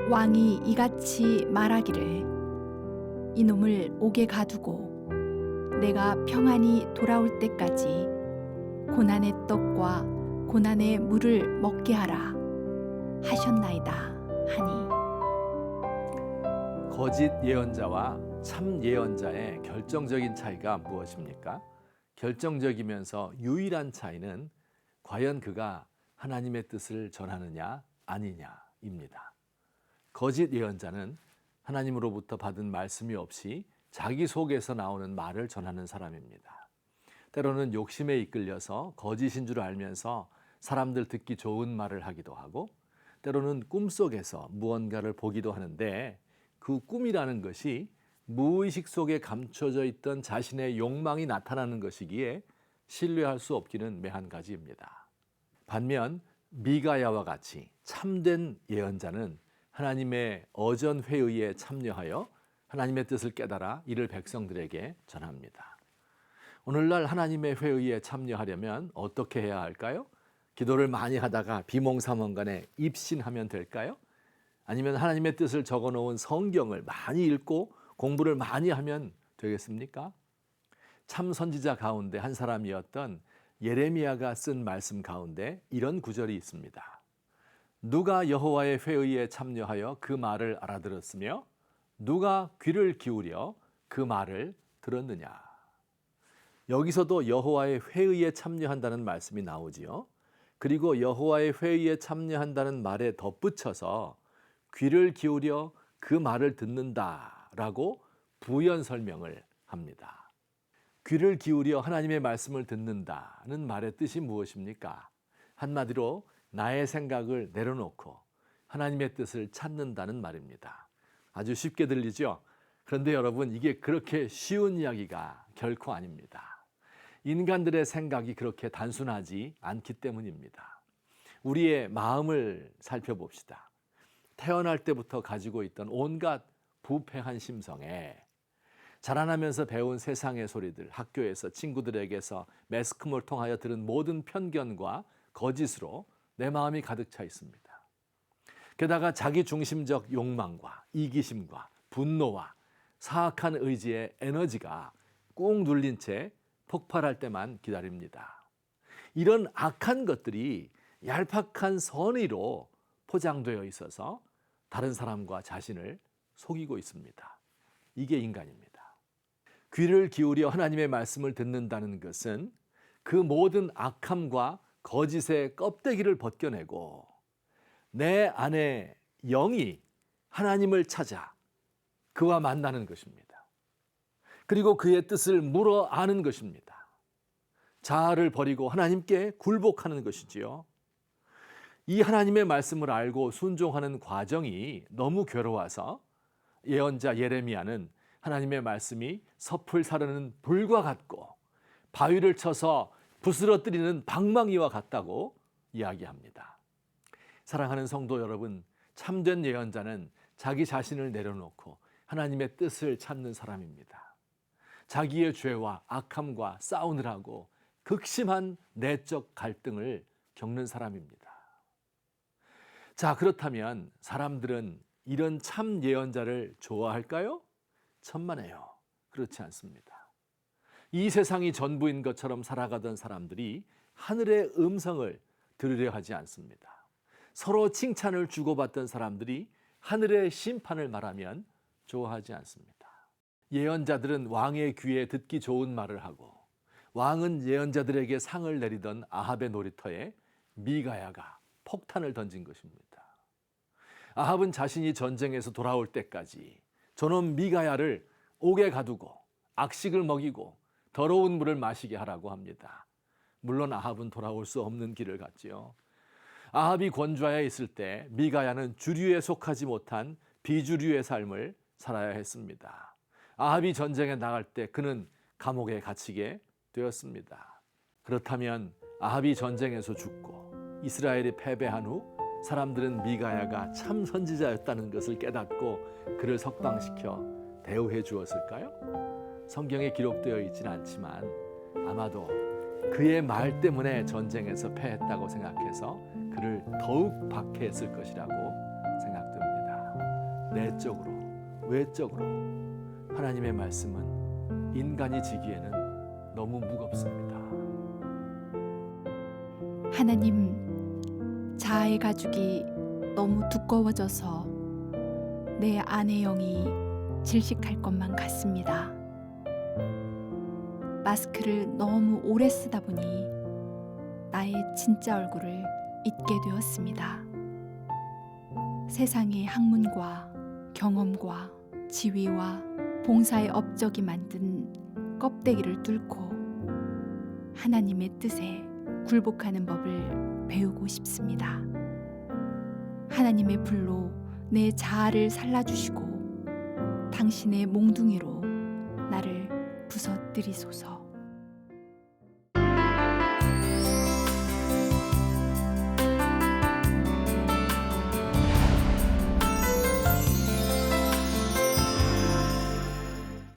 왕이 이같이 말하기를 이놈을 옥에 가두고 내가 평안히 돌아올 때까지 고난의 떡과 고난의 물을 먹게 하라 하셨나이다 하니. 거짓 예언자와 참 예언자의 결정적인 차이가 무엇입니까? 결정적이면서 유일한 차이는 과연 그가 하나님의 뜻을 전하느냐 아니냐입니다. 거짓 예언자는 하나님으로부터 받은 말씀이 없이 자기 속에서 나오는 말을 전하는 사람입니다. 때로는 욕심에 이끌려서 거짓인 줄 알면서 사람들 듣기 좋은 말을 하기도 하고, 때로는 꿈속에서 무언가를 보기도 하는데 그 꿈이라는 것이 무의식 속에 감춰져 있던 자신의 욕망이 나타나는 것이기에 신뢰할 수 없기는 매한가지입니다. 반면 미가야와 같이 참된 예언자는 하나님의 어전 회의에 참여하여 하나님의 뜻을 깨달아 이를 백성들에게 전합니다. 오늘날 하나님의 회의에 참여하려면 어떻게 해야 할까요? 기도를 많이 하다가 비몽사몽간에 입신하면 될까요? 아니면 하나님의 뜻을 적어놓은 성경을 많이 읽고 공부를 많이 하면 되겠습니까? 참 선지자 가운데 한 사람이었던 예레미야가 쓴 말씀 가운데 이런 구절이 있습니다. 누가 여호와의 회의에 참여하여 그 말을 알아들었으며 누가 귀를 기울여 그 말을 들었느냐. 여기서도 여호와의 회의에 참여한다는 말씀이 나오지요. 그리고 여호와의 회의에 참여한다는 말에 덧붙여서 귀를 기울여 그 말을 듣는다라고 부연 설명을 합니다. 귀를 기울여 하나님의 말씀을 듣는다는 말의 뜻이 무엇입니까? 한마디로 나의 생각을 내려놓고 하나님의 뜻을 찾는다는 말입니다. 아주 쉽게 들리죠? 그런데 여러분, 이게 그렇게 쉬운 이야기가 결코 아닙니다. 인간들의 생각이 그렇게 단순하지 않기 때문입니다. 우리의 마음을 살펴봅시다. 태어날 때부터 가지고 있던 온갖 부패한 심성에 자라나면서 배운 세상의 소리들, 학교에서 친구들에게서 매스컴을 통하여 들은 모든 편견과 거짓으로 내 마음이 가득 차 있습니다. 게다가 자기 중심적 욕망과 이기심과 분노와 사악한 의지의 에너지가 꾹 눌린 채 폭발할 때만 기다립니다. 이런 악한 것들이 얄팍한 선의로 포장되어 있어서 다른 사람과 자신을 속이고 있습니다. 이게 인간입니다. 귀를 기울여 하나님의 말씀을 듣는다는 것은 그 모든 악함과 거짓의 껍데기를 벗겨내고 내 안에 영이 하나님을 찾아 그와 만나는 것입니다. 그리고 그의 뜻을 물어 아는 것입니다. 자아를 버리고 하나님께 굴복하는 것이지요. 이 하나님의 말씀을 알고 순종하는 과정이 너무 괴로워서 예언자 예레미야는 하나님의 말씀이 섭을 사르는 불과 같고 바위를 쳐서 부스러뜨리는 방망이와 같다고 이야기합니다. 사랑하는 성도 여러분, 참된 예언자는 자기 자신을 내려놓고 하나님의 뜻을 찾는 사람입니다. 자기의 죄와 악함과 싸우느라고 극심한 내적 갈등을 겪는 사람입니다. 자, 그렇다면 사람들은 이런 참 예언자를 좋아할까요? 천만에요. 그렇지 않습니다. 이 세상이 전부인 것처럼 살아가던 사람들이 하늘의 음성을 들으려 하지 않습니다. 서로 칭찬을 주고받던 사람들이 하늘의 심판을 말하면 좋아하지 않습니다. 예언자들은 왕의 귀에 듣기 좋은 말을 하고 왕은 예언자들에게 상을 내리던 아합의 놀이터에 미가야가 폭탄을 던진 것입니다. 아합은 자신이 전쟁에서 돌아올 때까지 저놈 미가야를 옥에 가두고 악식을 먹이고 더러운 물을 마시게 하라고 합니다. 물론 아합은 돌아올 수 없는 길을 갔지요. 아합이 권좌에 있을 때 미가야는 주류에 속하지 못한 비주류의 삶을 살아야 했습니다. 아합이 전쟁에 나갈 때 그는 감옥에 갇히게 되었습니다. 그렇다면 아합이 전쟁에서 죽고 이스라엘이 패배한 후 사람들은 미가야가 참 선지자였다는 것을 깨닫고 그를 석방시켜 대우해 주었을까요? 성경에 기록되어 있지는 않지만 아마도 그의 말 때문에 전쟁에서 패했다고 생각해서 그를 더욱 박해했을 것이라고 생각됩니다. 내적으로, 외적으로 하나님의 말씀은 인간이 지기에는 너무 무겁습니다. 하나님, 자아의 가죽이 너무 두꺼워져서 내 안의 영이 질식할 것만 같습니다. 마스크를 너무 오래 쓰다 보니 나의 진짜 얼굴을 잊게 되었습니다. 세상의 학문과 경험과 지위와 봉사의 업적이 만든 껍데기를 뚫고 하나님의 뜻에 굴복하는 법을 배우고 싶습니다. 하나님의 불로 내 자아를 살라주시고 당신의 몽둥이로 나를 부서뜨리소서.